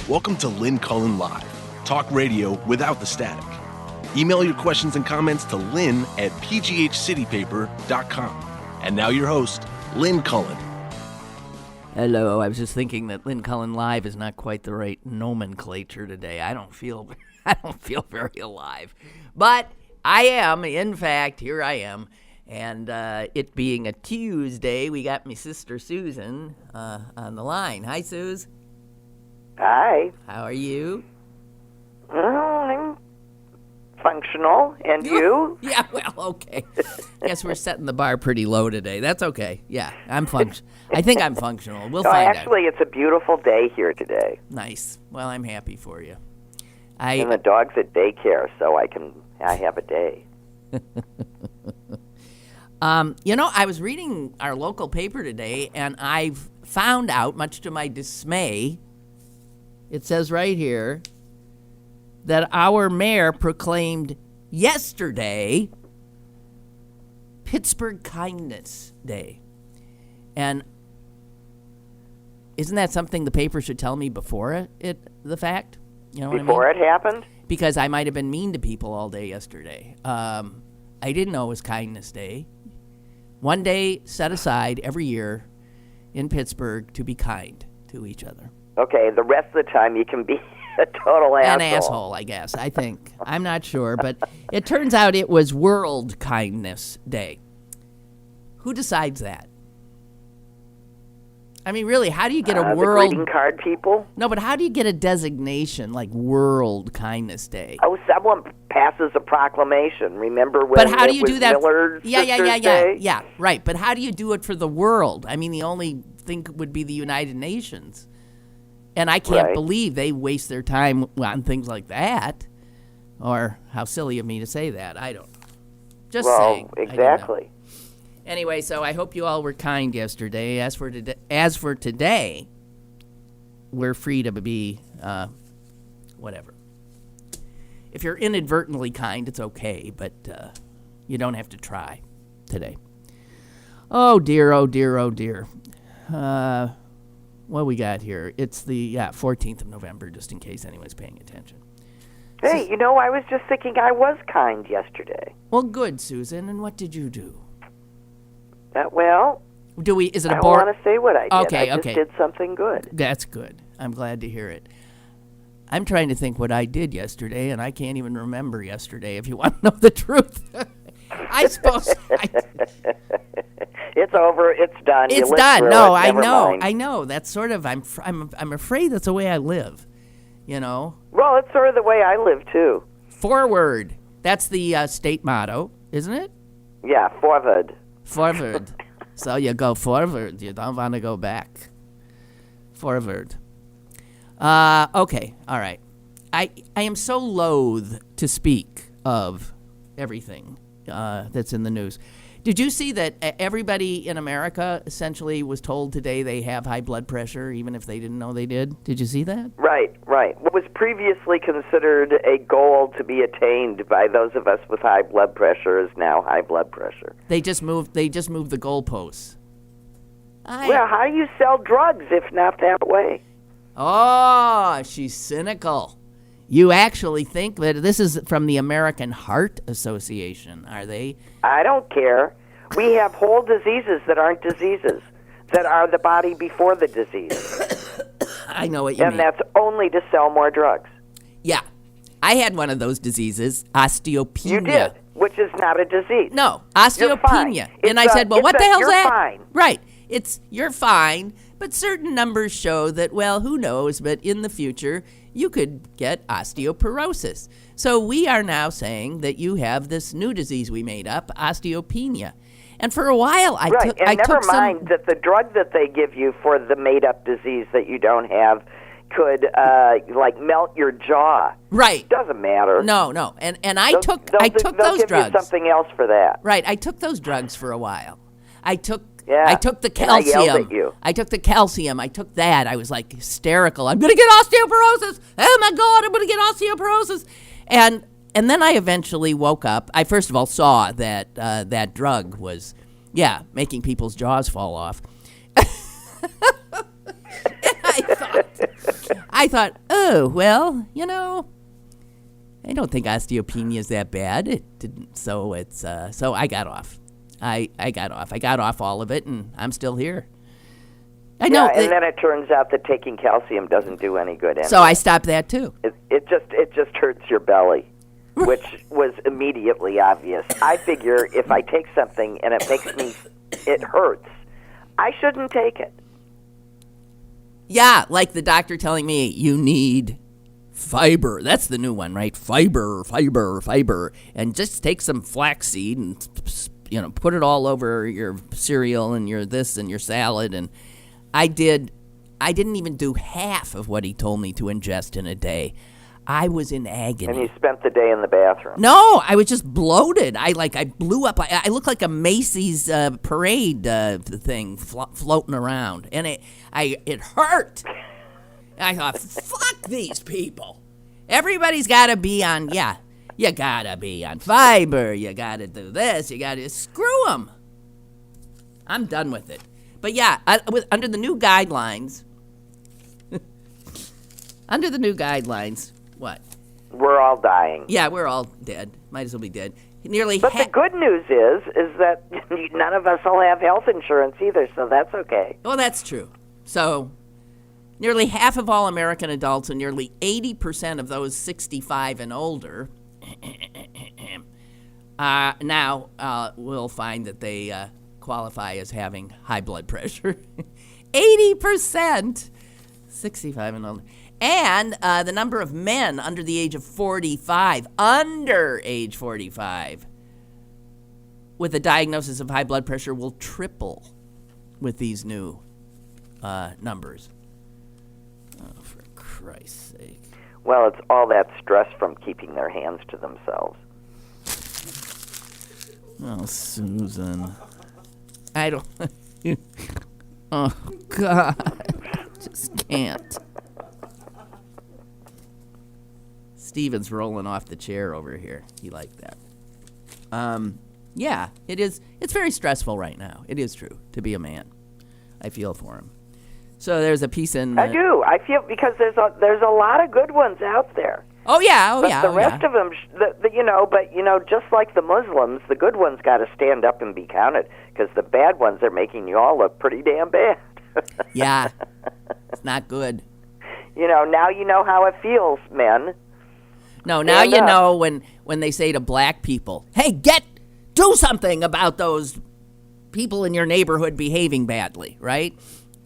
Welcome to Lynn Cullen Live, talk radio without the static. Email your questions and comments to lynn@pghcitypaper.com. And now your host, Lynn Cullen. Hello, I was just thinking that Lynn Cullen Live is not quite the right nomenclature today. I don't feel very alive. But I am, in fact, here I am. And it being a Tuesday, we got my sister Susan on the line. Hi, Suze. Hi. How are you? I'm functional. And you? Yeah, well, okay. Guess we're setting the bar pretty low today. That's okay. Yeah, I think I'm functional. We'll find out. Actually, it's a beautiful day here today. Nice. Well, I'm happy for you. And the dog's at daycare, so I have a day. I was reading our local paper today, and I've found out, much to my dismay, it says right here that our mayor proclaimed yesterday Pittsburgh Kindness Day. And isn't that something the paper should tell me before the fact? You know what before I mean? It happened? Because I might have been mean to people all day yesterday. I didn't know it was Kindness Day. One day set aside every year in Pittsburgh to be kind to each other. Okay, the rest of the time you can be a total asshole. An asshole, I guess, I think. I'm not sure, but it turns out it was World Kindness Day. Who decides that? I mean, really, how do you get a world... The greeting card people? No, but how do you get a designation like World Kindness Day? Oh, someone passes a proclamation. Remember when but how do you do that? Miller's Day? Yeah, right. But how do you do it for the world? I mean, the only thing would be the United Nations. And I can't believe they waste their time on things like that. Or how silly of me to say that. I don't. Just saying. Exactly. Anyway, so I hope you all were kind yesterday. As for today, we're free to be whatever. If you're inadvertently kind, it's okay, but you don't have to try today. Oh, dear, oh, dear, oh, dear. What we got here? It's the 14th of November, just in case anyone's paying attention. Hey, I was just thinking I was kind yesterday. Well, good, Susan. And what did you do? Is it a I don't want to say what I did. Okay, I just did something good. That's good. I'm glad to hear it. I'm trying to think what I did yesterday, and I can't even remember yesterday, if you want to know the truth. I suppose... It's over. It's done. It's done. No, I know. Mind. I know. That's sort of... I'm afraid that's the way I live, Well, it's sort of the way I live, too. Forward. That's the state motto, isn't it? Yeah, forward. Forward. So you go forward. You don't want to go back. Forward. Okay. All right. I am so loath to speak of everything that's in the news. Did you see that everybody in America essentially was told today they have high blood pressure, even if they didn't know they did? Did you see that? Right. What was previously considered a goal to be attained by those of us with high blood pressure is now high blood pressure. They just moved the goalposts. Well, how do you sell drugs if not that way? Oh, she's cynical. You actually think that this is from the American Heart Association, are they? I don't care. We have whole diseases that aren't diseases, that are the body before the disease. I know what you mean. And that's only to sell more drugs. Yeah. I had one of those diseases, osteopenia. You did, which is not a disease. No, osteopenia. And I said, well, what the hell's that? Fine. Right. You're fine, but certain numbers show that, well, who knows, but in the future, you could get osteoporosis. So we are now saying that you have this new disease we made up, osteopenia. And for a while, I took never mind that the drug that they give you for the made-up disease that you don't have could, melt your jaw. Right. Doesn't matter. No. And I took those drugs. They'll give you something else for that. Right. I took those drugs for a while. I took Yeah. I took the calcium. I yelled at you. I took the calcium. I took that. I was like hysterical. I'm going to get osteoporosis. Oh my God, I'm going to get osteoporosis. And then I eventually woke up. I first of all saw that that drug was, making people's jaws fall off. And I thought, I thought, oh, well, I don't think osteopenia is that bad. It didn't, so I got off. I got off. I got off all of it, and I'm still here. I know. Yeah, and then it turns out that taking calcium doesn't do any good anyway. So I stopped that too. It just hurts your belly, which was immediately obvious. I figure if I take something and it hurts, I shouldn't take it. Yeah, like the doctor telling me you need fiber. That's the new one, right? Fiber. And just take some flaxseed and put it all over your cereal and your this and your salad. And I didn't even do half of what he told me to ingest in a day. I was in agony. And you spent the day in the bathroom. No, I was just bloated. I blew up. I looked like a Macy's parade thing floating around, and it hurt. I thought, fuck these people. Everybody's got to be on. Yeah, you gotta be on fiber. You gotta do this. You gotta screw them. I'm done with it. But yeah, under the new guidelines. What? We're all dying. Yeah, we're all dead. Might as well be dead. But the good news is that none of us will have health insurance either, so that's okay. Well, that's true. So, nearly half of all American adults and nearly 80% of those 65 and older now will find that they qualify as having high blood pressure. 80%, 65 and older. And the number of men under the age of 45, under age 45, with a diagnosis of high blood pressure will triple with these new numbers. Oh, for Christ's sake. Well, it's all that stress from keeping their hands to themselves. Oh, Susan. I don't... Oh, God. Just can't. Steven's rolling off the chair over here. He liked that. Yeah, it is. It's very stressful right now. It is true to be a man. I feel for him. So there's a piece in. I do. I feel because there's a lot of good ones out there. Oh yeah. But the rest of them, just like the Muslims, the good ones got to stand up and be counted because the bad ones are making you all look pretty damn bad. Yeah, it's not good. Now you know how it feels, men. No, now you know when they say to black people, hey, do something about those people in your neighborhood behaving badly, right?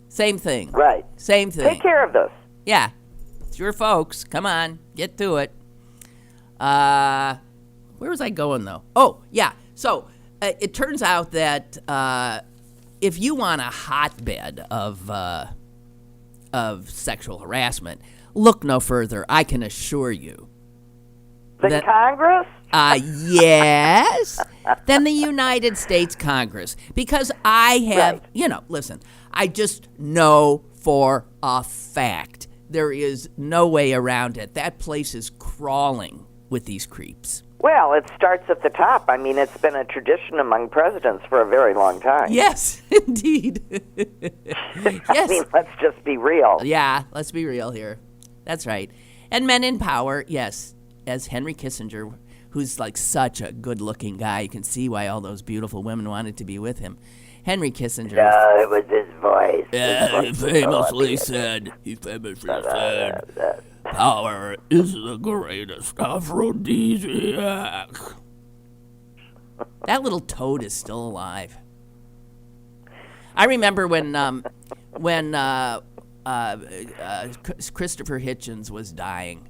Same thing. Right. Same thing. Take care of this. Yeah. It's your folks. Come on. Get to it. Where was I going, though? Oh, yeah. So it turns out that if you want a hotbed of sexual harassment, look no further. I can assure you. The Congress? Yes. Than the United States Congress. Because I have, listen, I just know for a fact there is no way around it. That place is crawling with these creeps. Well, it starts at the top. I mean, it's been a tradition among presidents for a very long time. Yes, indeed. Yes. I mean, let's just be real. Yeah, let's be real here. That's right. And men in power, yes. As Henry Kissinger, who's like such a good-looking guy. You can see why all those beautiful women wanted to be with him. Henry Kissinger. No, it was his voice. He famously said, power is the greatest aphrodisiac. That little toad is still alive. I remember when Christopher Hitchens was dying.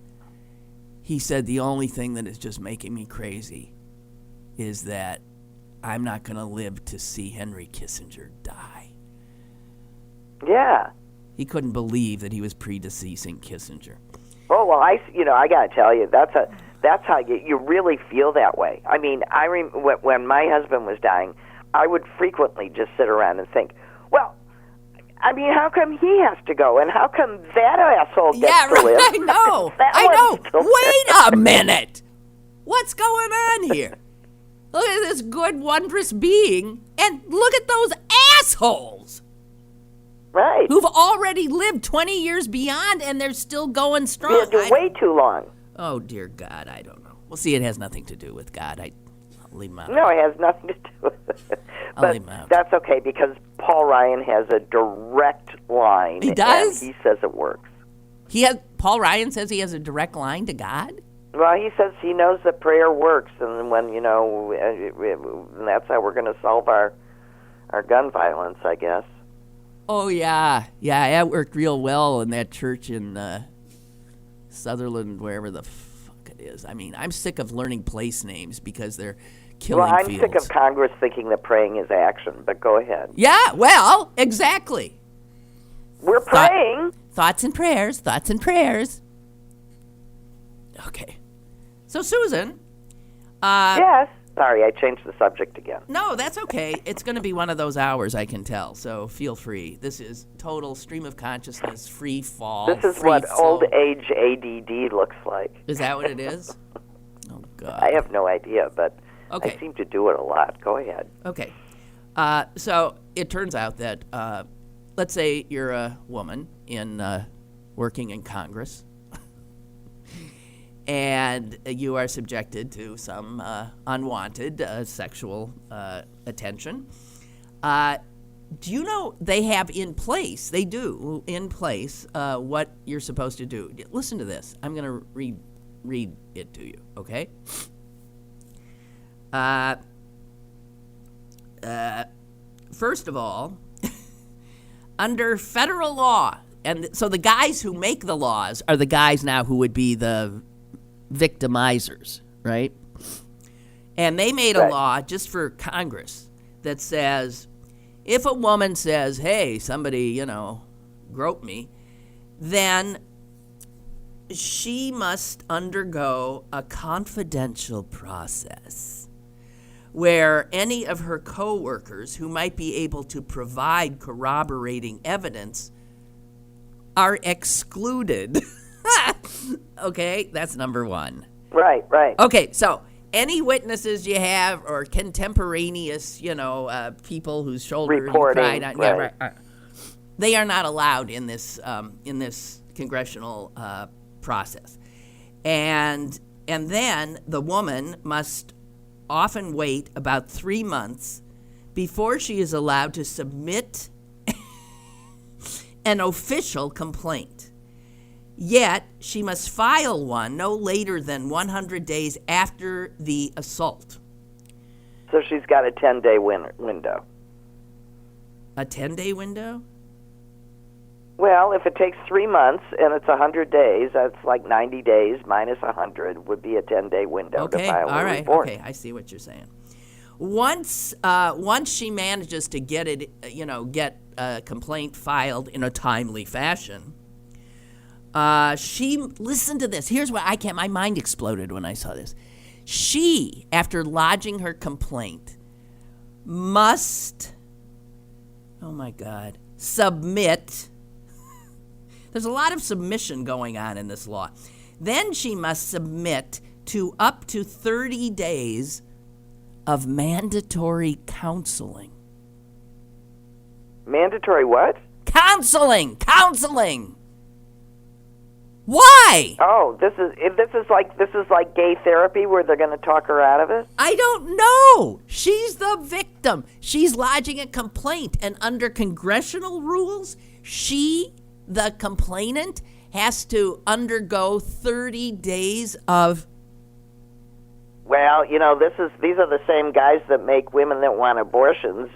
He said, the only thing that is just making me crazy is that I'm not going to live to see Henry Kissinger die. Yeah. He couldn't believe that he was predeceasing Kissinger. Oh, well, I got to tell you, that's how you really feel that way. I mean, when my husband was dying, I would frequently just sit around and think, well, I mean, how come he has to go, and how come that asshole gets to live? I know. Wait a minute. What's going on here? Look at this good, wondrous being, and look at those assholes. Right. who've already lived 20 years beyond, and they're still going strong. You're way too long. Oh, dear God, I don't know. Well, see, it has nothing to do with God. I'll leave him out. No, it has nothing to do with it. I'll leave him out. That's okay, because Paul Ryan has a direct line. He does? And he says it works. Paul Ryan says he has a direct line to God? Well, he says he knows that prayer works, and when, and that's how we're going to solve our gun violence, I guess. Oh, yeah. Yeah, that worked real well in that church in Sutherland, wherever the fuck it is. I mean, I'm sick of learning place names because they're killing I'm fields. sick of Congress thinking that praying is action, but go ahead. Yeah, well, exactly. We're praying. Thoughts and prayers, thoughts and prayers. Okay. So, Susan. Yes. Sorry, I changed the subject again. No, that's okay. It's going to be one of those hours, I can tell. So feel free. This is total stream of consciousness, free fall. This is free what flow. old age ADD looks like. Is that what it is? Oh, God. I have no idea, but Okay. I seem to do it a lot. Go ahead. Okay. So it turns out that, let's say you're a woman working in Congress, and you are subjected to some unwanted sexual attention. Do you know they have in place, what you're supposed to do? Listen to this. I'm going to read it to you, okay? First of all, under federal law, and so the guys who make the laws are the guys now who would be the victimizers, right? And they made a law just for Congress that says if a woman says, hey, somebody, groped me, then she must undergo a confidential process where any of her coworkers who might be able to provide corroborating evidence are excluded. Okay, that's number one. Right. Okay, so any witnesses you have or contemporaneous, people whose shoulders Reporting, you cried on, right. They are not allowed in this congressional process. And then the woman must often wait about 3 months before she is allowed to submit an official complaint. Yet, she must file one no later than 100 days after the assault. So she's got a 10-day window. A 10-day window? Well, if it takes 3 months and it's 100 days, that's like 90 days minus 100 would be a 10-day window to file a report. Okay, I see what you're saying. Once she manages to get a complaint filed in a timely fashion, listen to this. Here's what my mind exploded when I saw this. She, after lodging her complaint, must, oh my God, submit. There's a lot of submission going on in this law. Then she must submit to up to 30 days of mandatory counseling. Mandatory what? Counseling. Why? Oh, this is like gay therapy where they're going to talk her out of it? I don't know. She's the victim. She's lodging a complaint, and under congressional rules, she, the complainant, has to undergo 30 days of. Well, these are the same guys that make women that want abortions,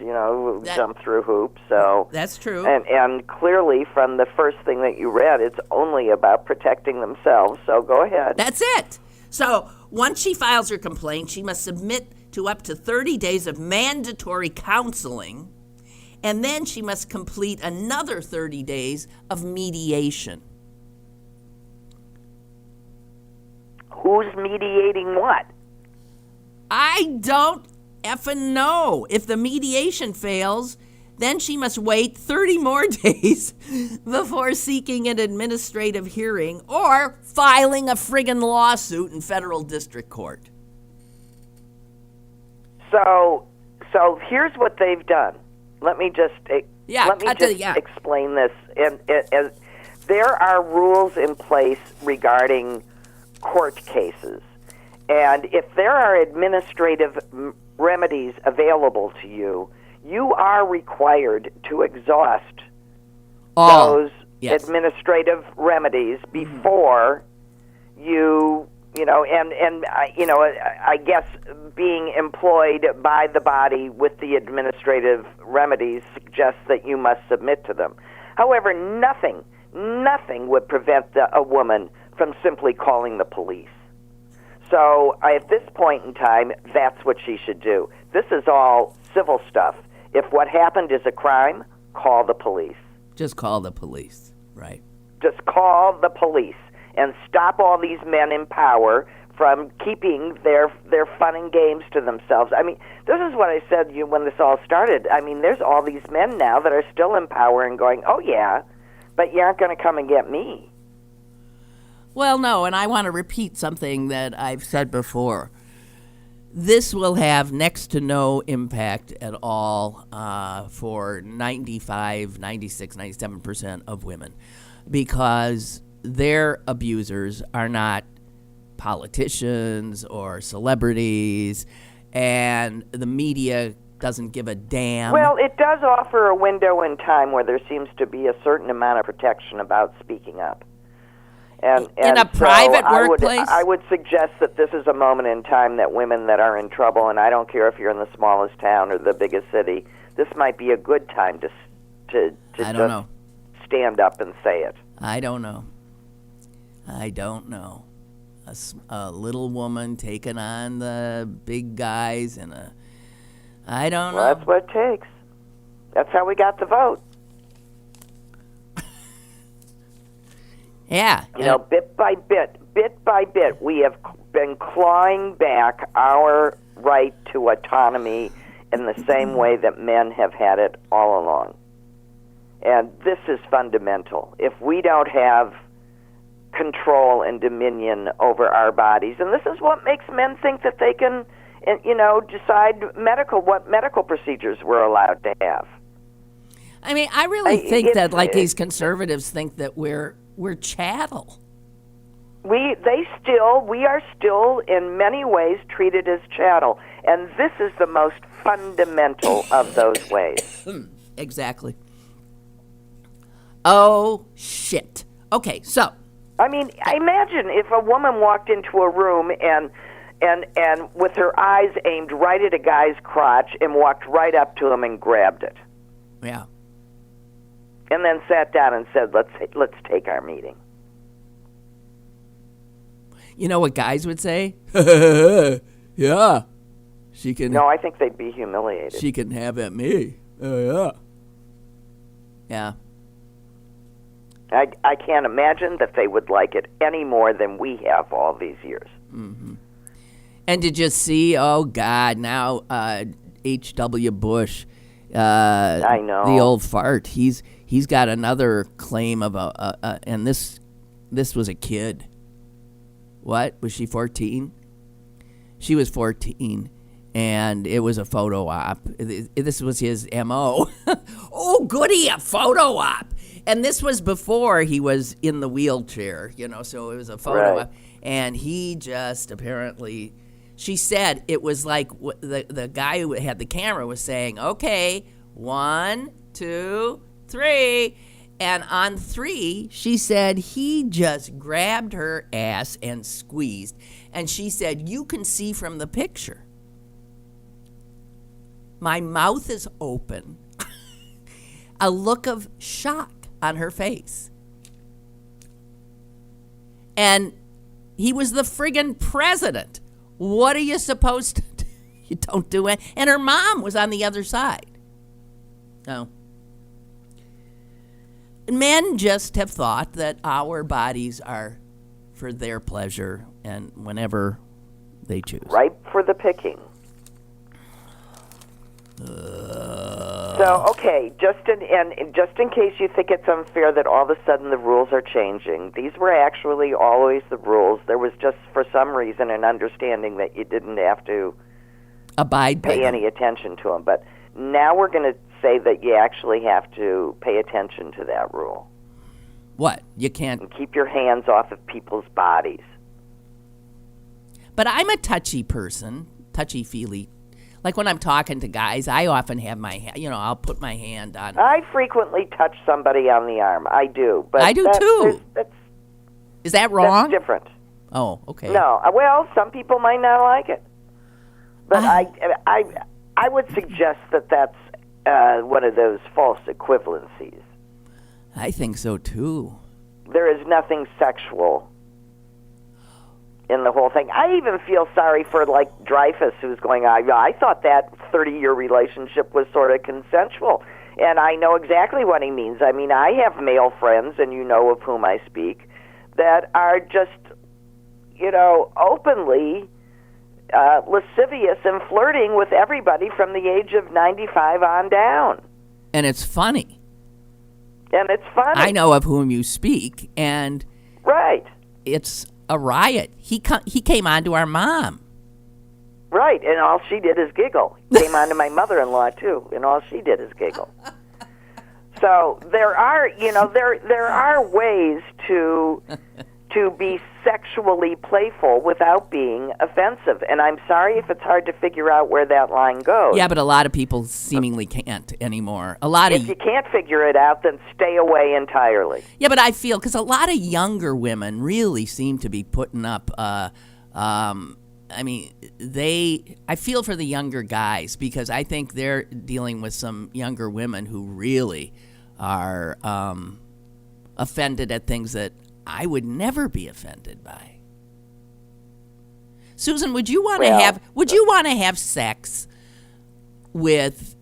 jump through hoops. So that's true. And clearly, from the first thing that you read, it's only about protecting themselves. So go ahead. That's it. So once she files her complaint, she must submit to up to 30 days of mandatory counseling, and then she must complete another 30 days of mediation. Who's mediating what? I don't effing know. If the mediation fails, then she must wait 30 more days before seeking an administrative hearing or filing a friggin' lawsuit in federal district court. So here's what they've done. Let me just Yeah, let me just explain this. And there are rules in place regarding court cases. And if there are administrative remedies available to you, you are required to exhaust those administrative remedies before I guess being employed by the body with the administrative remedies suggests that you must submit to them. However, nothing would prevent a woman from simply calling the police. So at this point in time, that's what she should do. This is all civil stuff. If what happened is a crime, call the police. Just call the police, right? Just call the police and stop all these men in power from keeping their fun and games to themselves. I mean, this is what I said to you when this all started. I mean, there's all these men now that are still in power and going, oh, yeah, but you aren't going to come and get me. Well, no, and I want to repeat something that I've said before. This will have next to no impact at all for 95, 96, 97% of women, because their abusers are not politicians or celebrities, and the media doesn't give a damn. Well, it does offer a window in time where there seems to be a certain amount of protection about speaking up. And in a private workplace? I would suggest that this is a moment in time that women that are in trouble, and I don't care if you're in the smallest town or the biggest city, this might be a good time to just stand up and say it. I don't know. A little woman taking on the big guys I don't know. Well, that's what it takes. That's how we got the vote. Yeah. Bit by bit, we have been clawing back our right to autonomy in the same way that men have had it all along. And this is fundamental. If we don't have control and dominion over our bodies, and this is what makes men think that they can, decide what medical procedures we're allowed to have. I mean, I really think that these conservatives think that we're chattel. We are still in many ways treated as chattel, and this is the most fundamental of those ways. Exactly. Oh shit. Okay, so I mean, imagine if a woman walked into a room and with her eyes aimed right at a guy's crotch and walked right up to him and grabbed it. Yeah. And then sat down and said, "Let's take our meeting." You know what guys would say? Yeah, she can. No, I think they'd be humiliated. She can have at me. Yeah. Yeah. I can't imagine that they would like it any more than we have all these years. Mm-hmm. And did you see? Oh God! Now H.W. Bush. I know the old fart. He's got another claim of and this was a kid. What was she? 14? She was 14, and it was a photo op. This was his MO. Oh, goody, a photo op. And this was before he was in the wheelchair, so it was a photo op. And he just apparently, she said it was like the guy who had the camera was saying, okay, 1, 2, 3. And on 3, she said he just grabbed her ass and squeezed. And she said, you can see from the picture, my mouth is open, a look of shock on her face. And he was the friggin' president. What are you supposed to do? You don't do it. And her mom was on the other side. No. Men just have thought that our bodies are for their pleasure and whenever they choose. Ripe for the picking. So, okay, just in case you think it's unfair that all of a sudden the rules are changing, these were actually always the rules. There was just, for some reason, an understanding that you didn't have to abide by pay any attention to them. But now we're going to say that you actually have to pay attention to that rule. What? You can't. And keep your hands off of people's bodies. But I'm a touchy person, touchy-feely. Like when I'm talking to guys, I often have my hand, I'll put my hand on. I frequently touch somebody on the arm. I do. But I do too. Is that wrong? That's different. Oh, okay. No. Well, some people might not like it. But I would suggest that that's one of those false equivalencies. I think so too. There is nothing sexual in the whole thing. I even feel sorry for, like, Dreyfus, who's going, I thought that 30-year relationship was sort of consensual. And I know exactly what he means. I mean, I have male friends, and you know of whom I speak, that are just, openly lascivious and flirting with everybody from the age of 95 on down. And it's funny. And it's funny. I know of whom you speak, and right. It's a riot. He came on to our mom. Right, and all she did is giggle. He came on to my mother-in-law too, and all she did is giggle. So there are, there are ways to be sexually playful without being offensive. And I'm sorry if it's hard to figure out where that line goes. Yeah, but a lot of people seemingly can't anymore. If you can't figure it out, then stay away entirely. Yeah, but I feel, because a lot of younger women really seem to be putting up, I feel for the younger guys, because I think they're dealing with some younger women who really are offended at things that I would never be offended by. Susan, would you want to have sex with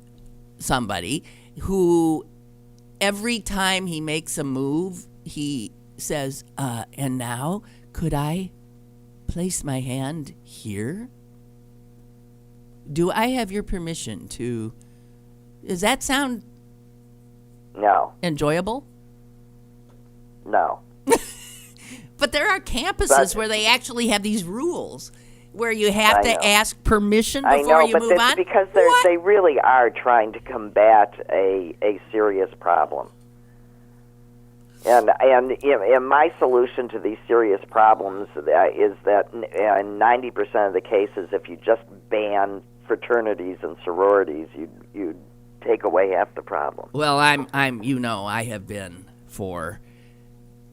somebody who every time he makes a move, he says, and now could I place my hand here? Do I have your permission to... Does that sound... No. Enjoyable? No. But there are campuses where they actually have these rules where you have to ask permission before you move on. Because they really are trying to combat a serious problem. And my solution to these serious problems is that in 90% of the cases, if you just ban fraternities and sororities, you take away half the problem. Well, I have been for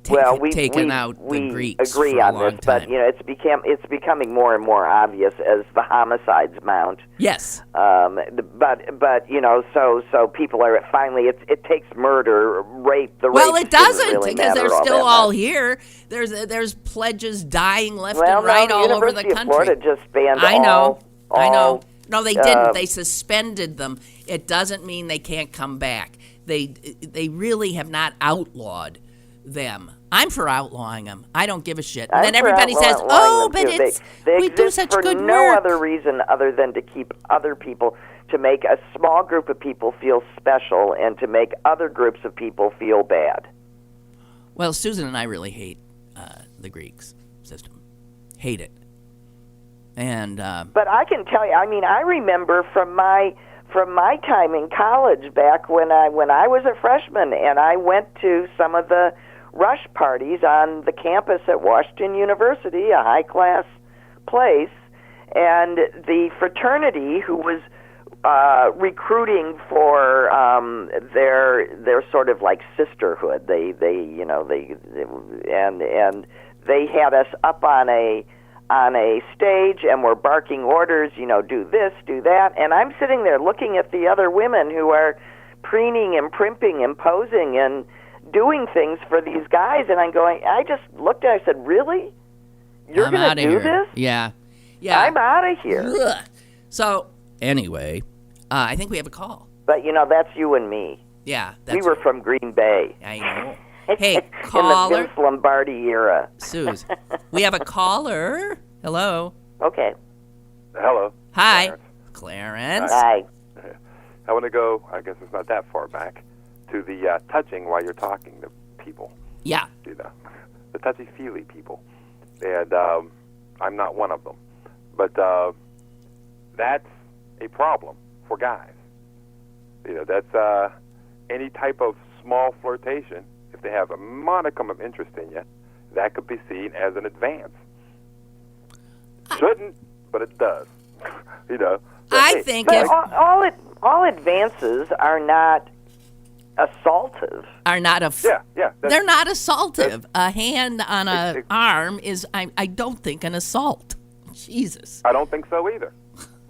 taking out the Greeks. We agree for a on long this, time. but it's becoming more and more obvious as the homicides mount. Yes. But so people are finally it takes murder, rape, the well, rape it doesn't really because they're matter still all all here. There's pledges dying left well, and right no, all over the University country. of Florida just banned I know. No, they didn't. uh, They suspended them. It doesn't mean they can't come back. They really have not outlawed them. I'm for outlawing them. I don't give a shit. And then everybody says, "Oh, but we do such good work." for no other reason other than to keep other people, to make a small group of people feel special, and to make other groups of people feel bad. Well, Susan and I really hate the Greeks system. Hate it. And but I can tell you, I remember from my time in college back when I was a freshman, and I went to some of the rush parties on the campus at Washington University, a high-class place, and the fraternity who was recruiting for their sort of like sisterhood. They had us up on a stage and were barking orders, do this, do that, and I'm sitting there looking at the other women who are preening and primping and posing and doing things for these guys, and I'm going, I just looked at it, I said, really? You're going to do this? Yeah. I'm out of here. Ugh. So, anyway, I think we have a call. But, that's you and me. Yeah. We were from Green Bay. I know. Hey, caller. In the Vince Lombardi era. Suze, we have a caller. Hello. Okay. Hello. Hi. Clarence. Hi. I want to go, I guess it's not that far back, to the touching while you're talking to people. Yeah. The touchy-feely people. And I'm not one of them. But that's a problem for guys. That's any type of small flirtation. If they have a modicum of interest in you, that could be seen as an advance. Shouldn't, but it does. So, I think But all advances are not assaultive. are not they're not assaultive. A hand on a arm is, I don't think, an assault. Jesus. I don't think so either.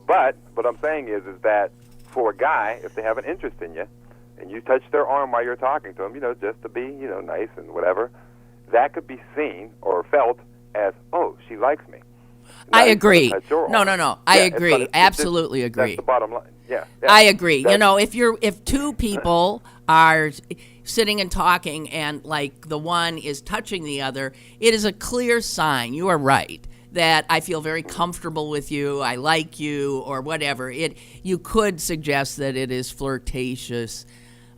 But what I'm saying is that for a guy, if they have an interest in you, and you touch their arm while you're talking to them, just to be, nice and whatever, that could be seen or felt as, oh, she likes me. Now I agree. No. I agree. Absolutely agree. That's the bottom line. Yeah. I agree. If two people are sitting and talking and like the one is touching the other, it is a clear sign. You are right that I feel very comfortable with you, I like you, or whatever. You could suggest that it is flirtatious.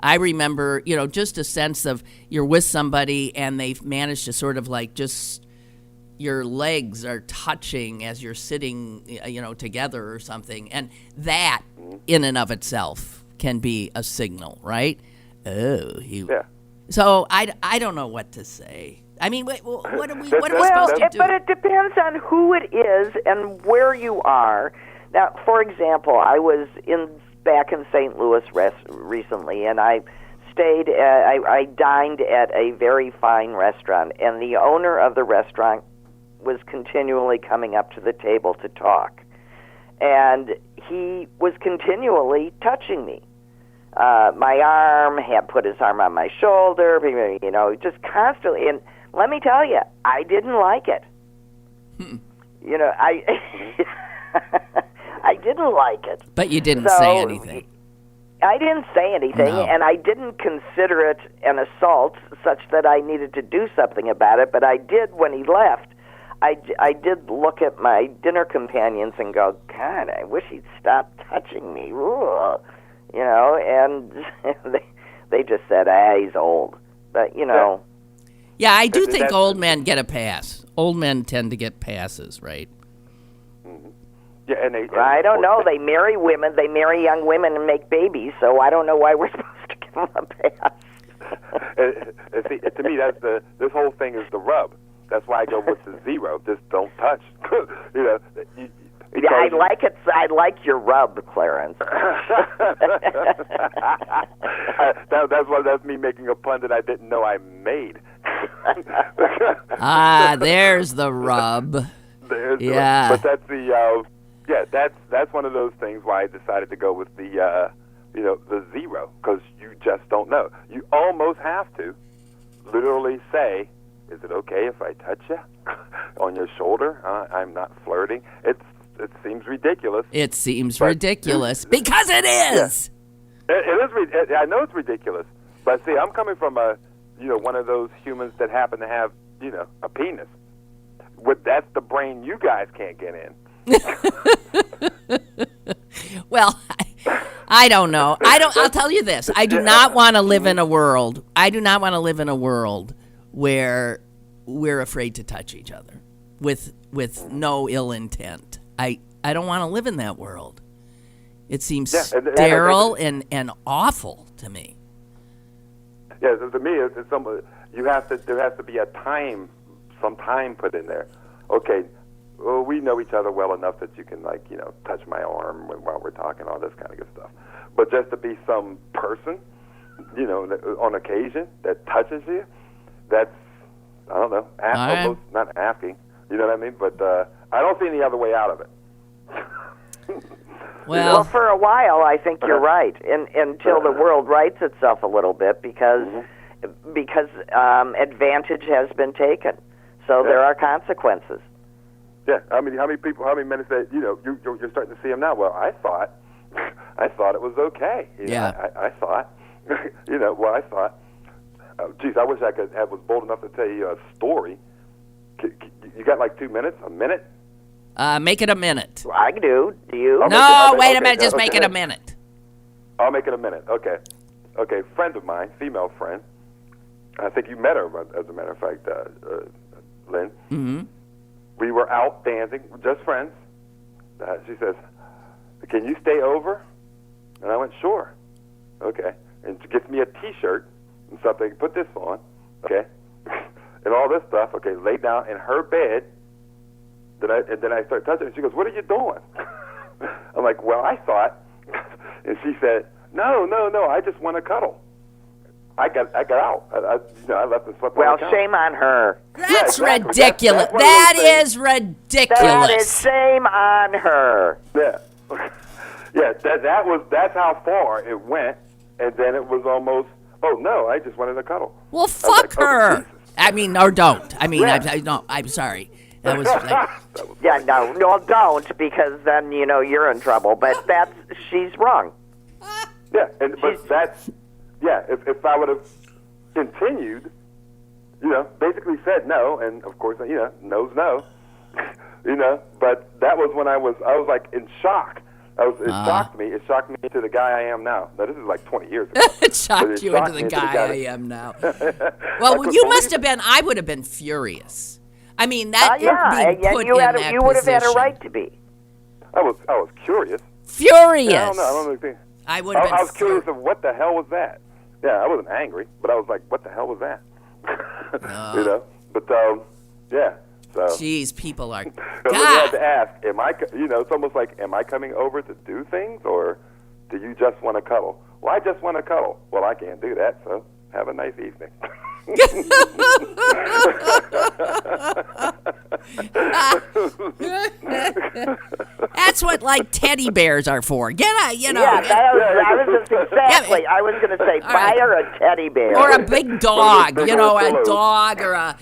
I remember, just a sense of you're with somebody and they've managed to sort of like just your legs are touching as you're sitting, together or something. And that in and of itself can be a signal, right? Yeah. So I don't know what to say. I mean, what are we supposed to do? But it depends on who it is and where you are. Now, for example, I was back in St. Louis recently, and I dined at a very fine restaurant, and the owner of the restaurant was continually coming up to the table to talk, and he was continually touching me. My arm, had put his arm on my shoulder, just constantly. And let me tell you, I didn't like it. I didn't like it. But you didn't say anything. I didn't say anything, and I didn't consider it an assault such that I needed to do something about it, but I did when he left. I did look at my dinner companions and go, God, I wish he'd stop touching me. Ooh. And they just said, he's old. But, Yeah, I do think old men get a pass. Old men tend to get passes, right? Mm-hmm. Yeah, I don't know. They marry women. They marry young women and make babies, so I don't know why we're supposed to give them a pass. See, to me, this whole thing is the rub. That's why I go with the zero. Just don't touch. I like it. I like your rub, Clarence. That's me making a pun that I didn't know I made. There's the rub. Yeah. But that's that's one of those things why I decided to go with the the zero, because you just don't know. You almost have to literally say, is it okay if I touch you on your shoulder? I'm not flirting. It seems ridiculous. It seems ridiculous because it is. Yeah. It is. I know it's ridiculous, but see, I'm coming from one of those humans that happen to have a penis. That's the brain you guys can't get in. Well, I don't know. I'll tell you this. I do not want to live in a world. I do not want to live in a world where we're afraid to touch each other with no ill intent. I don't want to live in that world. It seems sterile and awful to me. Yeah, to me, there has to be some time put in there. Okay, well, we know each other well enough that you can touch my arm while we're talking, all this kind of good stuff. But just to be some person, on occasion that touches you, that's, I don't know, almost not asking. You know what I mean? But I don't see any other way out of it. Well, for a while, I think you're right, until the world rights itself a little bit, because advantage has been taken. So there are consequences. Yeah, how many men say, you're starting to see them now? Well, I thought it was okay. I thought, I thought, geez, I wish I was bold enough to tell you a story. You got like 2 minutes? A minute? Make it a minute. I do. Do you? Wait a minute. Just make it a minute. I'll make it a minute. Okay. Friend of mine, female friend. I think you met her, as a matter of fact, Lynn. Mm-hmm. We were out dancing, just friends. She says, "Can you stay over?" And I went, "Sure." Okay. And she gets me a T-shirt and stuff. They put this on. Okay. And all this stuff. Okay. Lay down in her bed. And then I start touching her. She goes, "What are you doing?" I'm like, "Well, I thought." And she said, "No. I just want to cuddle." I got out. I left and slept on the couch. Well, shame on her. That's exactly. ridiculous. That's That is ridiculous. That is shame on her. Yeah. Yeah, that's how far it went, and then it was almost, "Oh no, I just wanted to cuddle." Well, I was fuck like, "Oh, her. Jesus." I mean, or don't. I mean, Yeah. no, I'm sorry. That was like, Yeah, no, don't, because then you're in trouble. But she's wrong. Yeah, but that's If I would have continued, basically said no, and of course, no's no, But that was when I was like in shock. It shocked me. It shocked me to the guy I am now. Now this is like 20 years ago. it shocked you into the guy I am now. Well, you must have been. I would have been furious. I mean, that being put you in that you would have had a position. right to be. I was curious. Furious. Yeah, I don't know. I would have been. I was curious of what the hell was that. Yeah, I wasn't angry, but I was like, what the hell was that? But yeah. So. Jeez, people are. So you had to ask, it's almost like, am I coming over to do things, or do you just want to cuddle? Well, I just want to cuddle. Well, I can't do that, so have a nice evening. That's what teddy bears are for. Yeah, I was just exactly. I was going to say, buy her a teddy bear or a big dog. Big A pillows. dog or a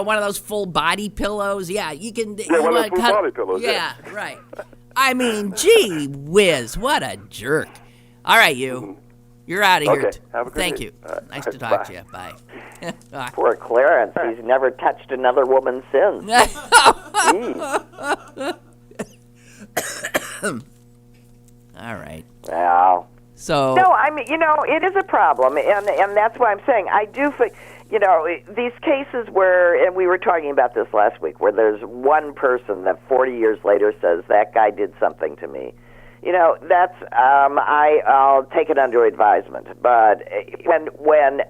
one of those full body pillows. Yeah, you can. Yeah, one of those full body pillows. Yeah, right. I mean, gee whiz, what a jerk! All right, you're out of here. Okay, have a good Thank day. you. Right. Nice to talk to you. Bye. Poor Clarence. He's never touched another woman since. All right. Well. So. No, I mean, it is a problem, and that's why I'm saying I do think, these cases where, and we were talking about this last week, where there's one person that 40 years later says that guy did something to me. That's I'll take it under advisement. But when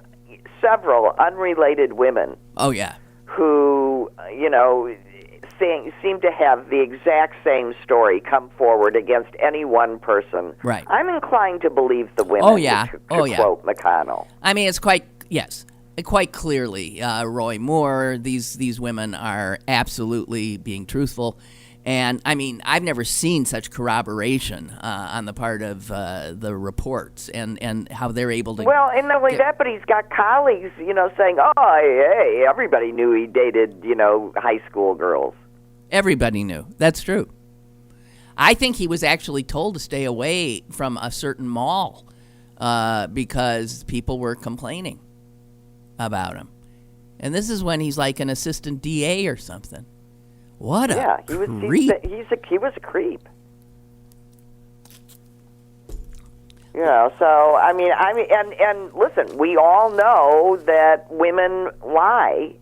several unrelated women, Oh yeah. who seem to have the exact same story come forward against any one person, Right. I'm inclined to believe the women. Oh, yeah. To Oh, yeah. quote McConnell. I mean, it's quite clearly, Roy Moore. These women are absolutely being truthful, and I mean, I've never seen such corroboration on the part of the reports and how they're able to. Well, and not only that, but he's got colleagues, saying, "Oh, hey, everybody knew he dated, high school girls." Everybody knew. That's true. I think he was actually told to stay away from a certain mall because people were complaining about him. And this is when he's like an assistant DA or something. What a creep. He was a creep. So I mean, and listen, we all know that women lie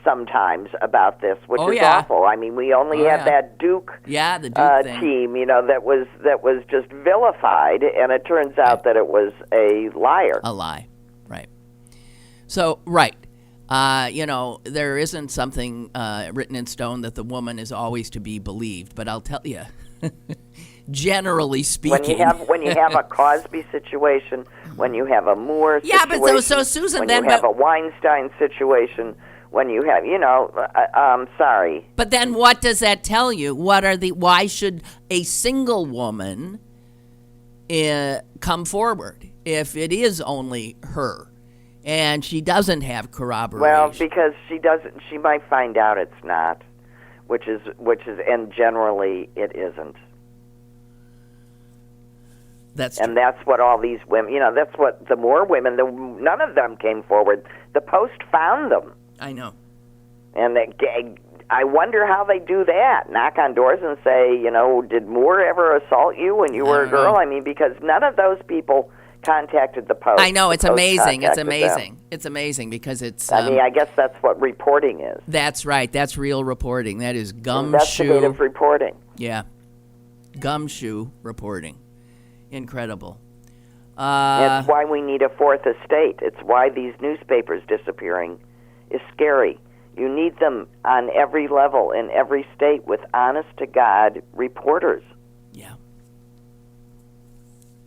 sometimes about this, which is awful. I mean, we only had that Duke, the Duke thing. Team, that was just vilified, and it turns out that it was a liar. A lie, right? So, right. There isn't something written in stone that the woman is always to be believed, but I'll tell you, generally speaking, when you have a Cosby situation, when you have a Moore situation, but so Susan, when then you have a Weinstein situation, when you have, I'm sorry. But then, what does that tell you? Why should a single woman come forward if it is only her? And she doesn't have corroboration. Well, because she doesn't. She might find out it's not, which is, and generally it isn't. That's true. And that's what all these women. That's what the more women. None of them came forward. The Post found them. I know. And I wonder how they do that. Knock on doors and say, did Moore ever assault you when you were a girl? I mean, because none of those people contacted the Post. I know, it's amazing. It's amazing. Them. It's amazing because it's. I mean, I guess that's what reporting is. That's right. That's real reporting. That is gumshoe. Investigative reporting. Yeah. Gumshoe reporting. Incredible. It's why we need a fourth estate. It's why these newspapers disappearing is scary. You need them on every level in every state with honest-to-God reporters. Yeah.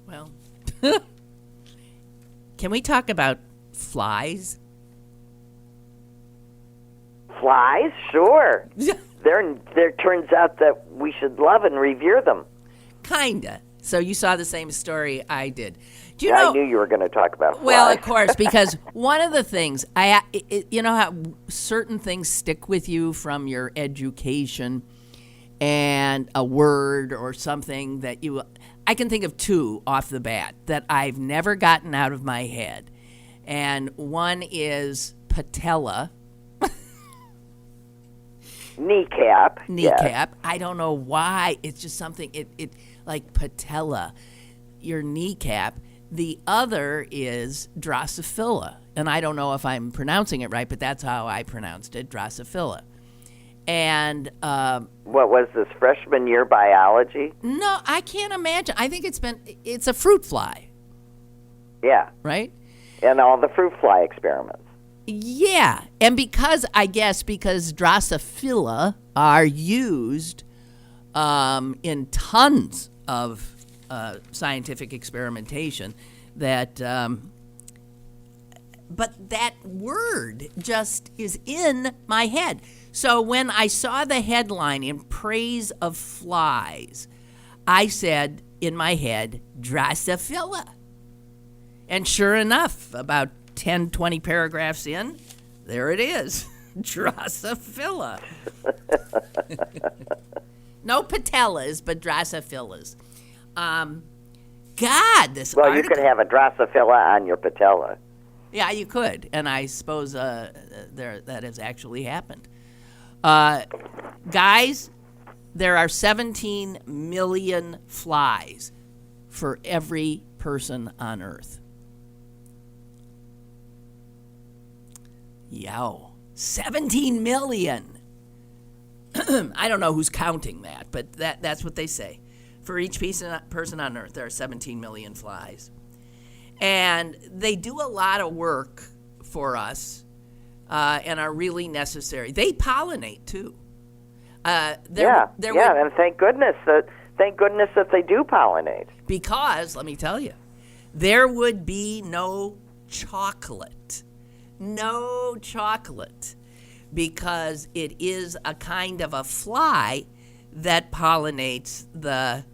Well, can we talk about flies? Flies? Sure. There turns out that we should love and revere them. Kinda. So you saw the same story I did. Do you know? I knew you were going to talk about flies. Well, of course, because one of the things you know how certain things stick with you from your education, and a word or something that I can think of two off the bat that I've never gotten out of my head, and one is patella. Kneecap. Yes. I don't know why. It's just something. It like patella, your kneecap. The other is Drosophila, and I don't know if I'm pronouncing it right, but that's how I pronounced it, Drosophila. And what was this, freshman year biology? No, I can't imagine. I think it's a fruit fly. Yeah. Right? And all the fruit fly experiments. Yeah, and because Drosophila are used in tons of scientific experimentation, but that word just is in my head. So when I saw the headline in praise of flies, I said in my head, Drosophila. And sure enough, about 10, 20 paragraphs in, there it is, Drosophila. No patellas, but Drosophilas. God, this Well, article. you could have a Drosophila on your patella. Yeah, you could, and I suppose that has actually happened. Guys, there are 17 million flies for every person on Earth. Yow. 17 million. I don't know who's counting that, but that's what they say. For each person on Earth, there are 17 million flies. And they do a lot of work for us and are really necessary. They pollinate, too. And thank goodness that they do pollinate. Because, let me tell you, there would be no chocolate. No chocolate. Because it is a kind of a fly that pollinates the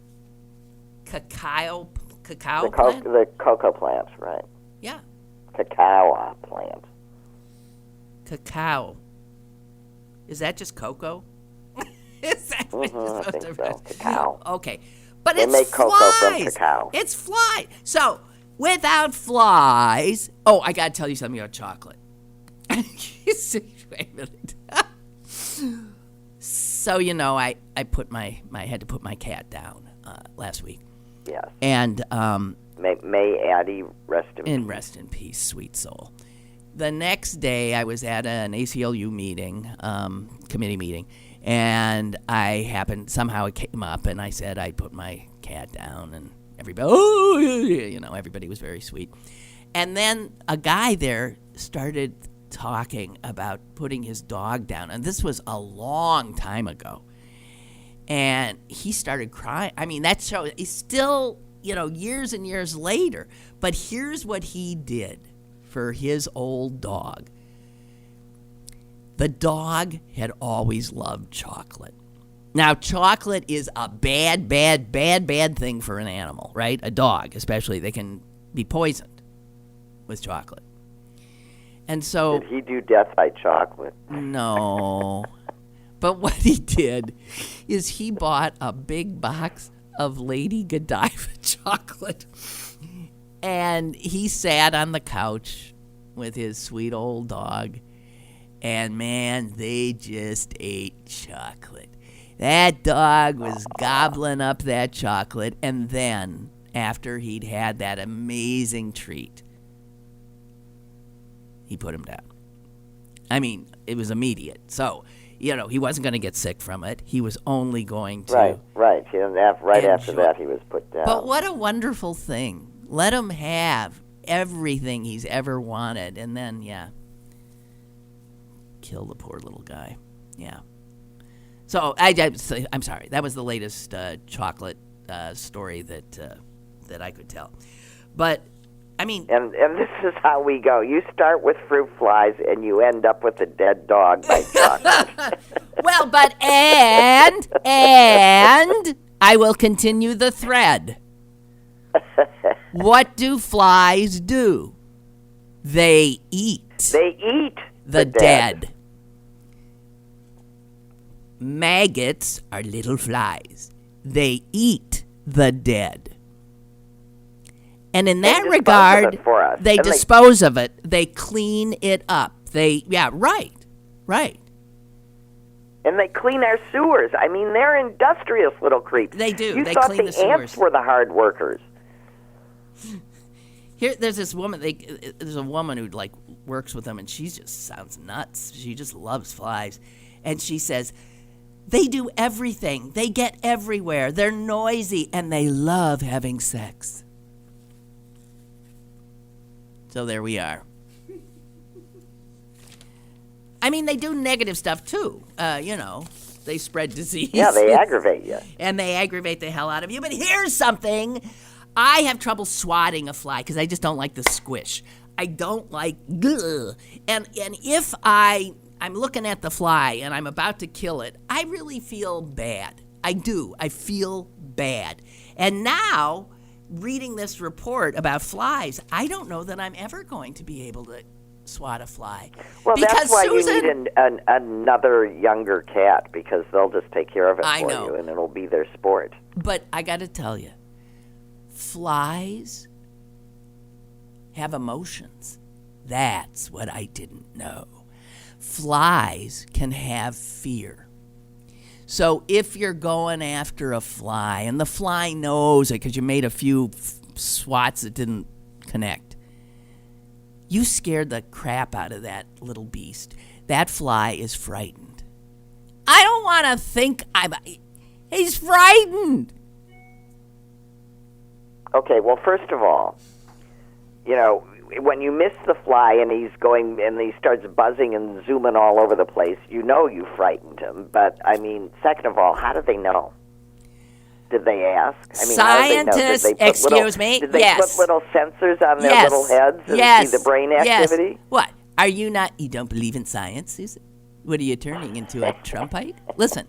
cacao plant? The cocoa plants, right. Yeah. Cacao plant. Cacao. Is that just cocoa? Is that what you're I supposed think to so. Cacao. Okay. But They it's make flies. cocoa from cacao. It's flies. So, without flies... Oh, I got to tell you something about chocolate. Wait a minute. So, I had to put my cat down last week. Yes. And May Addie rest in peace. rest in peace, sweet soul. The next day, I was at an ACLU meeting, committee meeting, and somehow it came up, and I said I'd put my cat down, and everybody, everybody was very sweet. And then a guy there started talking about putting his dog down, and this was a long time ago. And he started crying. I mean, that show is still, years and years later. But here's what he did for his old dog. The dog had always loved chocolate. Now, chocolate is a bad, bad, bad, bad thing for an animal, right? A dog, especially. They can be poisoned with chocolate. And so... Did he do death by chocolate? No. But what he did is he bought a big box of Lady Godiva chocolate. And he sat on the couch with his sweet old dog. And, man, they just ate chocolate. That dog was gobbling up that chocolate. And then, after he'd had that amazing treat, he put him down. I mean, it was immediate. So, he wasn't going to get sick from it. He was only going to... Right. After that, he was put down. But what a wonderful thing Let him have everything he's ever wanted, and then, kill the poor little guy. Yeah. So, I'm sorry. That was the latest chocolate story that I could tell. But, I mean... And this is how we go. You start with fruit flies, and you end up with a dead dog by chocolate. Well, but, and I will continue the thread. What do flies do? They eat. They eat the dead. Maggots are little flies. They eat the dead. And in that regard, they dispose of it. They clean it up. Right. And they clean our sewers. I mean, they're industrious little creeps. They do. They thought clean the the sewers. ants were the hard workers. Here, there's this woman. There's a woman who works with them, and she just sounds nuts. She just loves flies, and she says, they do everything. They get everywhere. They're noisy, and they love having sex. So there we are. I mean, they do negative stuff too. They spread disease. Yeah, they aggravate you. And they aggravate the hell out of you. But here's something. I have trouble swatting a fly because I just don't like the squish. I don't like, ugh. And if I'm looking at the fly and I'm about to kill it, I really feel bad. I do. I feel bad. And now, reading this report about flies, I don't know that I'm ever going to be able to swat a fly. Well, because that's why Susan, you need another younger cat, because they'll just take care of it I for know. you, and it'll be their sport. But I got to tell you, flies have emotions. That's what I didn't know. Flies can have fear. So if you're going after a fly, and the fly knows it because you made a few swats that didn't connect, you scared the crap out of that little beast. That fly is frightened. I don't want to think he's frightened. Okay, well, first of all, when you miss the fly and he's going and he starts buzzing and zooming all over the place, you frightened him. But, second of all, how did they know? Did they ask? Scientists, Did they put Did they put little sensors on their little heads and see the brain activity? Yes. What? Are you not? You don't believe in science, Susan? What are you turning into, a Trumpite? Listen,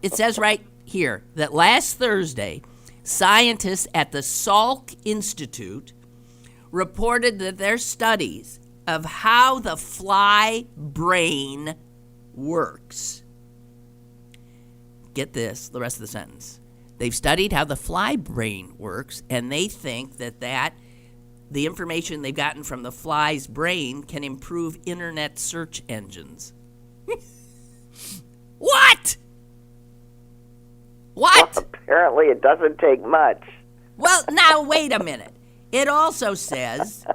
it says right here that last Thursday, scientists at the Salk Institute reported that their studies of how the fly brain works. Get this, the rest of the sentence. They've studied how the fly brain works, and they think that the information they've gotten from the fly's brain can improve internet search engines. What? Well, apparently it doesn't take much. Well, now, wait a minute. It also says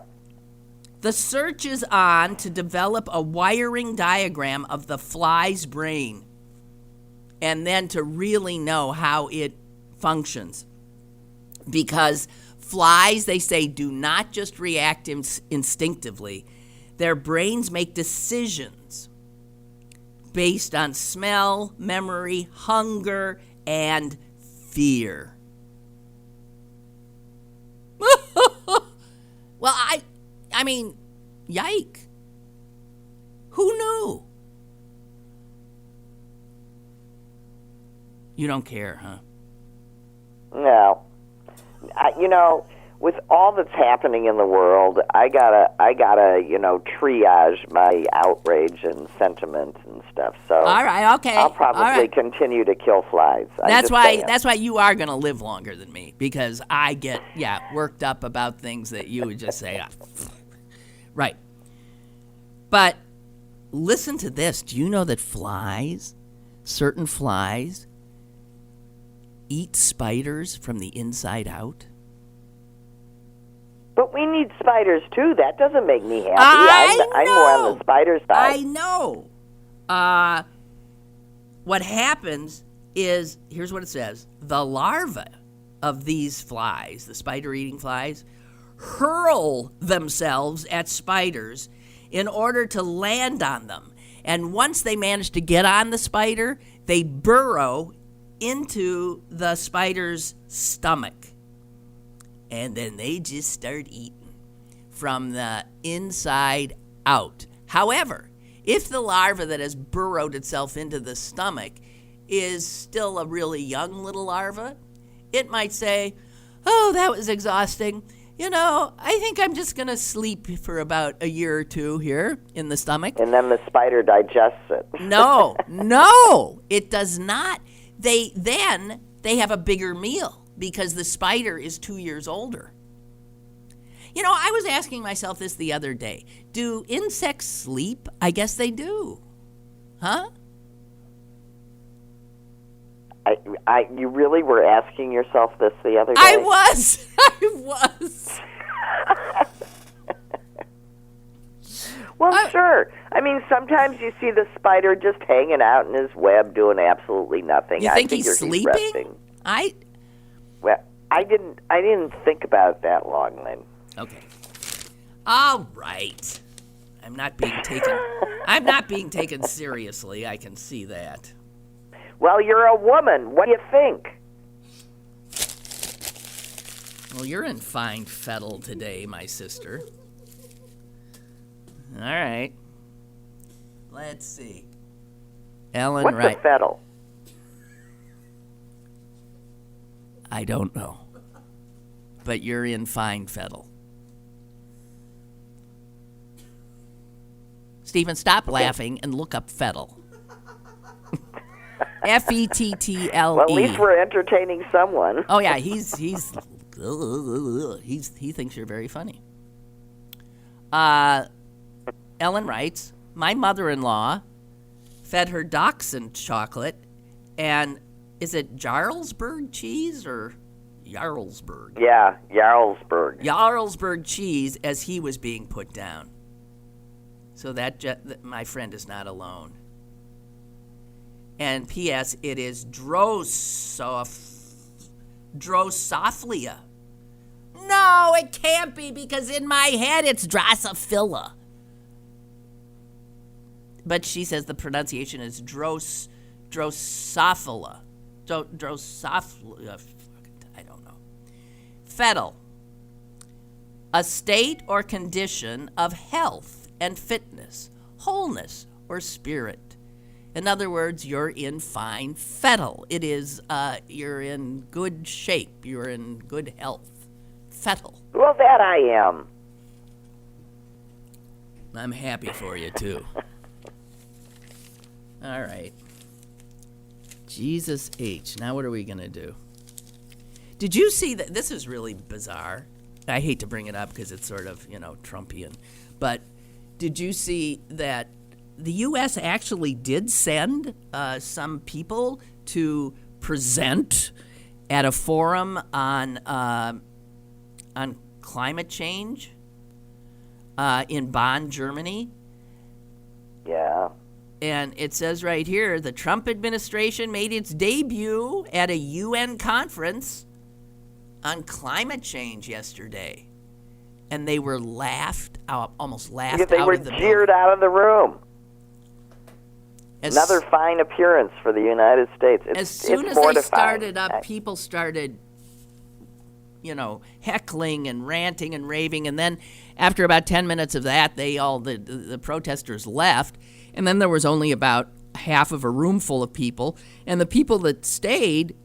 the search is on to develop a wiring diagram of the fly's brain, and then to really know how it functions. Because flies, they say, do not just react instinctively. Their brains make decisions based on smell, memory, hunger, and fear. Well, I mean, yike. Who knew? You don't care, huh? No. With all that's happening in the world, I gotta, triage my outrage and sentiment and stuff. So, all right, okay. I'll probably continue to kill flies. That's why you are gonna live longer than me, because I get worked up about things that you would just say, right. But listen to this. Do you know that certain flies, eat spiders from the inside out? But we need spiders too. That doesn't make me happy. I'm more on the spider side. I know. What happens is, here's what it says. The larvae of these flies, the spider-eating flies, hurl themselves at spiders in order to land on them. And once they manage to get on the spider, they burrow into the spider's stomach. And then they just start eating from the inside out. However, if the larva that has burrowed itself into the stomach is still a really young little larva, it might say, "Oh, that was exhausting. I think I'm just going to sleep for about a year or two here in the stomach." And then the spider digests it. No, it does not. They have a bigger meal because the spider is 2 years older. I was asking myself this the other day. Do insects sleep? I guess they do. Huh? You really were asking yourself this the other day? I was. Well, sure. I mean, sometimes you see the spider just hanging out in his web doing absolutely nothing. You think I he's figure sleeping? He's resting. Well, I didn't think about it that long, Lynn. Okay. All right. I'm not being taken seriously. I can see that. Well, you're a woman. What do you think? Well, you're in fine fettle today, my sister. All right. Let's see. Ellen What's Wright. a fettle? I don't know. But you're in fine fettle. Stephen, stop laughing and look up fettle. Fettle. Well, at least we're entertaining someone. Oh yeah, he thinks you're very funny. Ellen writes, my mother-in-law fed her dachshund chocolate, and is it Jarlsberg cheese or Jarlsberg? Yeah, Jarlsberg. Jarlsberg cheese as he was being put down. So that my friend is not alone. And P.S. it is Drosophila. No, it can't be, because in my head it's Drosophila. But she says the pronunciation is Drosophila. Drosophila. I don't know. Fettle. A state or condition of health and fitness, wholeness, or spirit. In other words, you're in fine fettle. It is, you're in good shape. You're in good health. Fettle. Well, that I am. I'm happy for you, too. All right. Jesus H. Now what are we going to do? Did you see that? This is really bizarre. I hate to bring it up because it's sort of, Trumpian. But did you see that the U.S. actually did send some people to present at a forum on climate change in Bonn, Germany? Yeah. And it says right here, the Trump administration made its debut at a UN conference on climate change yesterday. And they were almost laughed out of the building. They were jeered out of the room. Another fine appearance for the United States. As soon as they started up, people started, heckling and ranting and raving. And then after about 10 minutes of that, the protesters left. And then there was only about half of a room full of people. And the people that stayed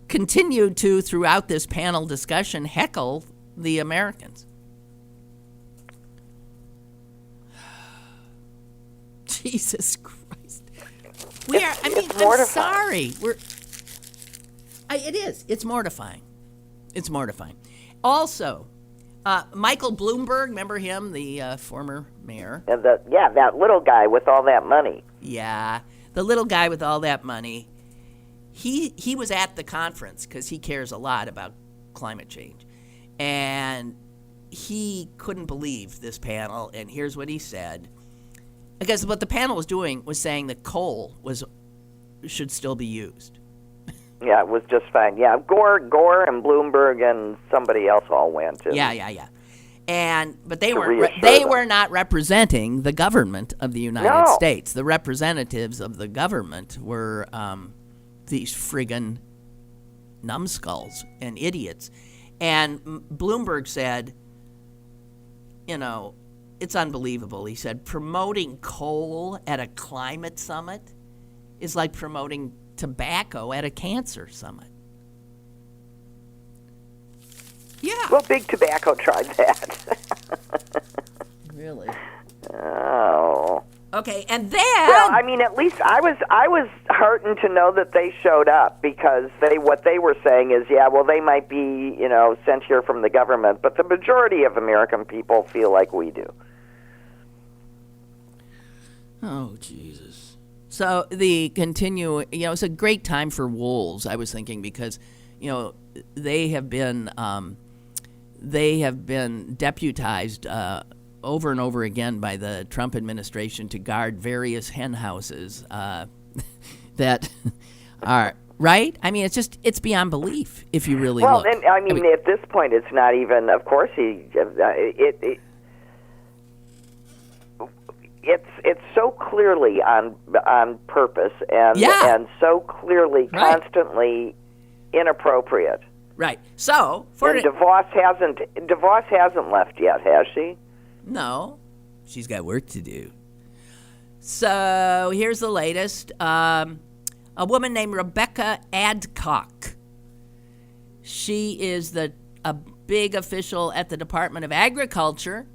continued to, throughout this panel discussion, heckle the Americans. Jesus Christ. I'm sorry. It is. It's mortifying. It's mortifying. Also, Michael Bloomberg, remember him, the former mayor? That little guy with all that money. Yeah, the little guy with all that money. He was at the conference because he cares a lot about climate change. And he couldn't believe this panel, and here's what he said. Because what the panel was doing was saying that coal should still be used. Yeah, it was just fine. Yeah, Gore and Bloomberg and somebody else all went. And Yeah. But they reassure were not representing the government of the United States. The representatives of the government were these friggin' numbskulls and idiots. And Bloomberg said, it's unbelievable. He said, promoting coal at a climate summit is like promoting tobacco at a cancer summit. Yeah. Well, Big Tobacco tried that. Really? Oh. Okay, and then... Well, I mean, at least I was heartened to know that they showed up, because what they were saying is, they might be, sent here from the government, but the majority of American people feel like we do. Oh, Jesus. So it's a great time for wolves, I was thinking, because, they have been deputized over and over again by the Trump administration to guard various hen houses that are, right? I mean, it's beyond belief if you really look. Well, and I mean, at this point, it's not even, of course, it's so clearly on purpose and so clearly constantly inappropriate. Right. So, and DeVos hasn't left yet, has she? No. She's got work to do. So, here's the latest. A woman named Rebecca Adcock. She is a big official at the Department of Agriculture,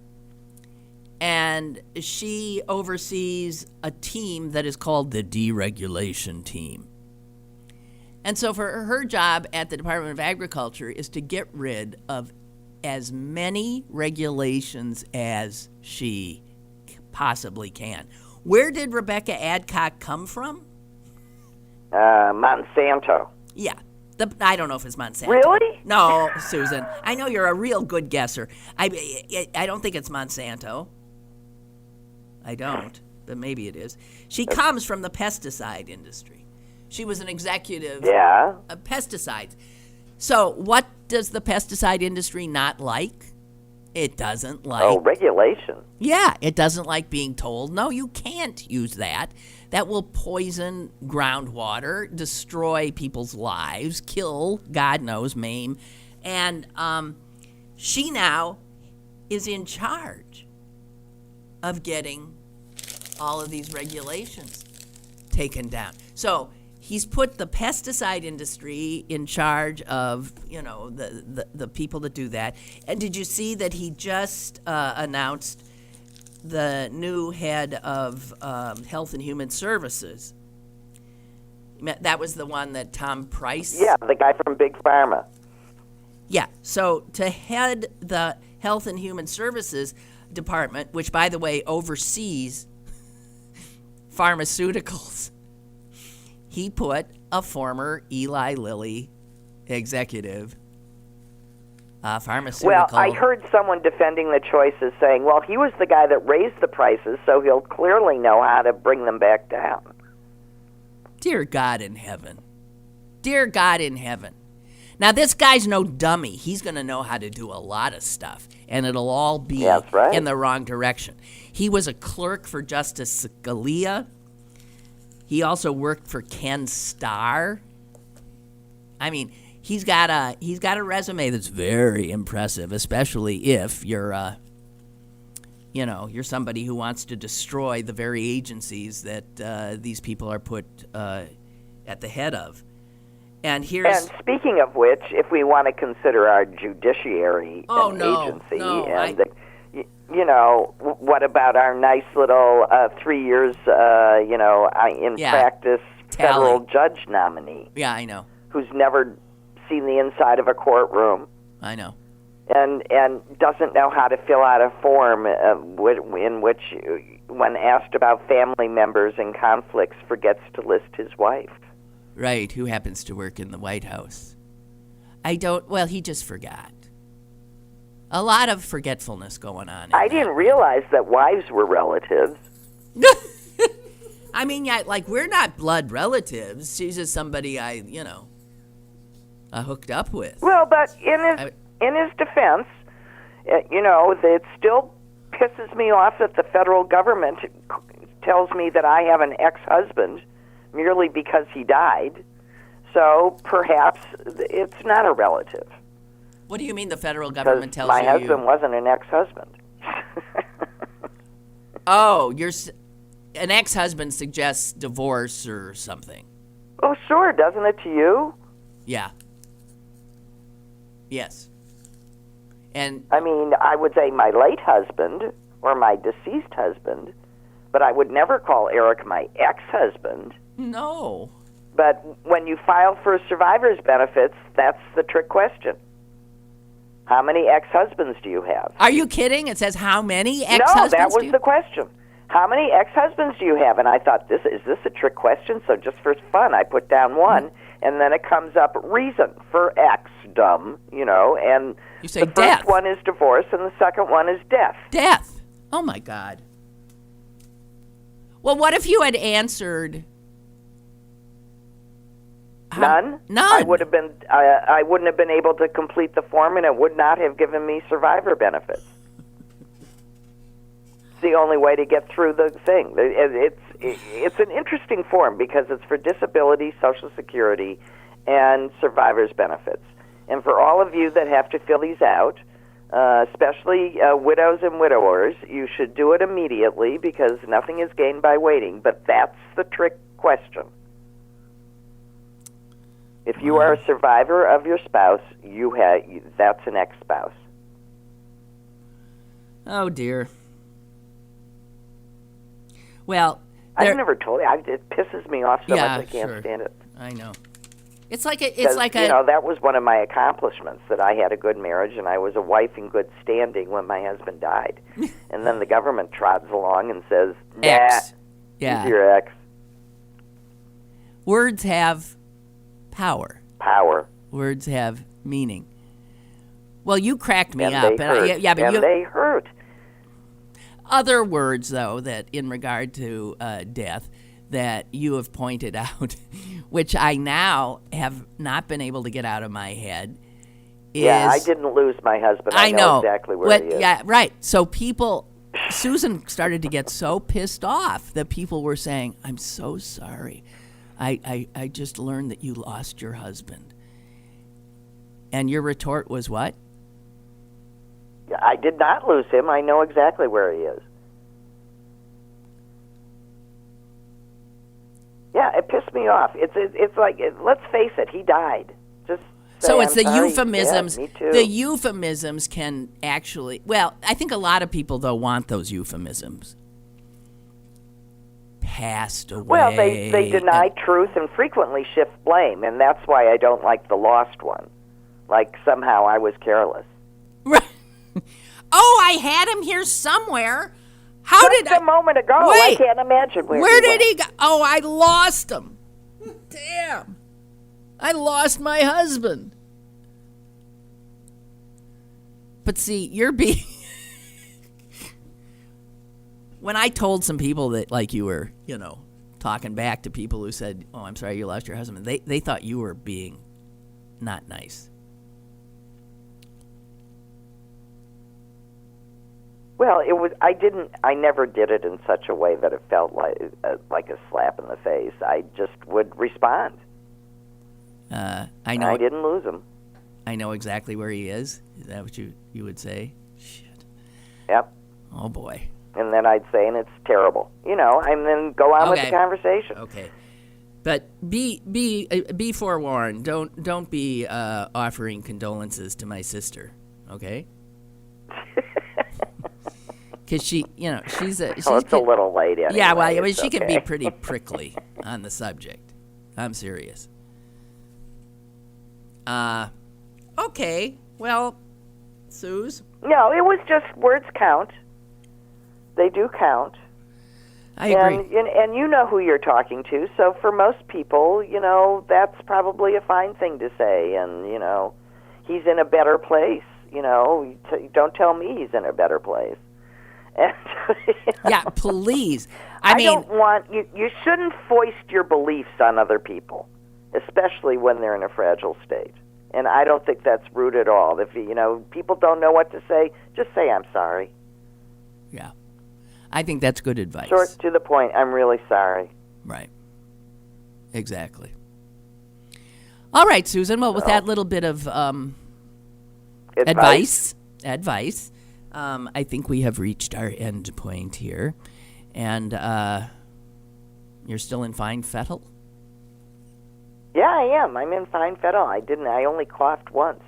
and she oversees a team that is called the deregulation team. And so for her job at the Department of Agriculture is to get rid of as many regulations as she possibly can. Where did Rebecca Adcock come from? Monsanto. Yeah. I don't know if it's Monsanto. Really? No, Susan. I know you're a real good guesser. I don't think it's Monsanto. I don't, but maybe it is. She comes from the pesticide industry. She was an executive of pesticides. So what does the pesticide industry not like? It doesn't like... regulation. Yeah, it doesn't like being told, no, you can't use that. That will poison groundwater, destroy people's lives, kill, God knows, maim. And she now is in charge of getting all of these regulations taken down. So he's put the pesticide industry in charge of, the people that do that. And did you see that he just announced the new head of Health and Human Services? That was the one that Tom Price... Yeah, the guy from Big Pharma. Yeah, so to head the Health and Human Services Department, which, by the way, oversees pharmaceuticals, he put a former Eli Lilly executive, pharmaceutical... Well, I heard someone defending the choices saying, well, he was the guy that raised the prices, so he'll clearly know how to bring them back down. Dear God in heaven. Dear God in heaven. Now, this guy's no dummy. He's going to know how to do a lot of stuff, and it'll all be in the wrong direction. He was a clerk for Justice Scalia. He also worked for Ken Starr. I mean, he's got a resume that's very impressive, especially if you're you're somebody who wants to destroy the very agencies that these people are put at the head of. And speaking of which, if we want to consider our judiciary agency, what about our nice little 3 years, in practice federal judge nominee? Yeah, I know. Who's never seen the inside of a courtroom. I know. And doesn't know how to fill out a form in which, when asked about family members and conflicts, forgets to list his wife. Right, who happens to work in the White House. He just forgot. A lot of forgetfulness going on. I didn't realize that wives were relatives. I mean, we're not blood relatives. She's just somebody hooked up with. Well, but in his defense, it still pisses me off that the federal government tells me that I have an ex-husband merely because he died. So perhaps it's not a relative. What do you mean the federal government tells you? My husband wasn't an ex-husband. Oh, an ex-husband suggests divorce or something. Oh, sure, doesn't it to you? Yeah. Yes. And I mean, I would say my late husband or my deceased husband, but I would never call Eric my ex-husband. no. But when you file for survivor's benefits, that's the trick question. How many ex-husbands do you have? Are you kidding? It says how many ex-husbands No, that was do you? the question. How many ex-husbands do you have? And I thought, is this a trick question? So just for fun, I put down one, and then it comes up reason for X, dumb, and You say the death. first one is divorce, and the second one is death. Death. Oh, my God. Well, what if you had answered... None. None. I would have been. I wouldn't have been able to complete the form, and it would not have given me survivor benefits. It's the only way to get through the thing. It's an interesting form because it's for disability, Social Security, and survivors benefits. And for all of you that have to fill these out, especially widows and widowers, you should do it immediately because nothing is gained by waiting. But that's the trick question. If you are a survivor of your spouse, that's an ex-spouse. Oh, dear. Well, I've never told you. It pisses me off so much I can't stand it. I know. It's like a. That was one of my accomplishments, that I had a good marriage and I was a wife in good standing when my husband died. And then the government trots along and says, Ex. He's your ex. Words have power. Words have meaning. Well, you cracked me and up. They hurt. They hurt. Other words, though, that in regard to death, that you have pointed out, which I now have not been able to get out of my head, is... Yeah, I didn't lose my husband. I know exactly where he is. Yeah, right. So Susan started to get so pissed off that people were saying, I'm so sorry. I just learned that you lost your husband. And your retort was what? I did not lose him. I know exactly where he is. Yeah, it pissed me off. It's like, let's face it, he died. Just say, so it's I'm the sorry. euphemisms. Yeah, me too. The euphemisms can actually. Well, I think a lot of people though want those euphemisms. Passed away. Well, they deny truth and frequently shift blame, and that's why I don't like the lost one. Like somehow I was careless. Right. Oh, I had him here somewhere. How Just did a moment ago? Wait, I can't imagine where did he go? Oh, I lost him. Damn. I lost my husband. But see, you're being... When I told some people that, like, you were, talking back to people who said, oh, I'm sorry you lost your husband, they thought you were being not nice. Well, it was. I never did it in such a way that it felt like a slap in the face. I just would respond. I and know. I didn't lose him. I know exactly where he is. Is that what you would say? Shit. Yep. Oh boy. And then I'd say, and it's terrible, and then go on with the conversation. Okay. But be forewarned. Don't be offering condolences to my sister. Okay. Because she's it's a little late anyway. Yeah, well, I mean, she okay. can be pretty prickly on the subject. I'm serious. Okay. Well, Suze? No, it was just words count. They do count. I agree. And you know who you're talking to, so for most people, that's probably a fine thing to say. And, he's in a better place. Don't tell me he's in a better place. And, yeah, please. I mean, don't want you shouldn't foist your beliefs on other people, especially when they're in a fragile state. And I don't think that's rude at all. If people don't know what to say, just say I'm sorry. Yeah. I think that's good advice. Short to the point, I'm really sorry. Right. Exactly. All right, Susan. Well, with that little bit of advice, I think we have reached our end point here. And you're still in fine fettle? Yeah, I am. I'm in fine fettle. I only coughed once.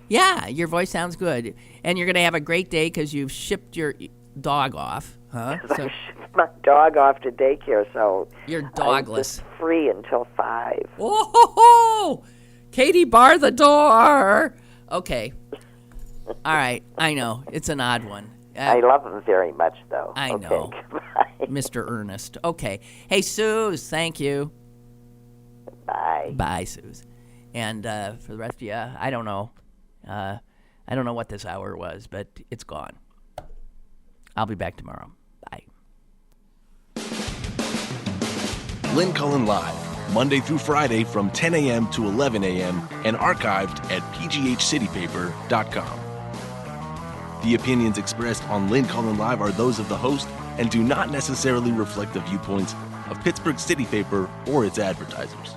Yeah, your voice sounds good. And you're going to have a great day because you've shipped your dog off, huh? So, I shipped my dog off to daycare, so you're dogless. I'm just free until 5. Oh, Katie, bar the door. Okay. All right. I know. It's an odd one. I love him very much, though. I okay, know. Goodbye. Mr. Ernest. Okay. Hey, Suze, thank you. Bye. Bye, Suze. And for the rest of you, I don't know. I don't know what this hour was, but it's gone. I'll be back tomorrow. Bye. Lynn Cullen Live, Monday through Friday from 10 a.m. to 11 a.m. and archived at pghcitypaper.com. The opinions expressed on Lynn Cullen Live are those of the host and do not necessarily reflect the viewpoints of Pittsburgh City Paper or its advertisers.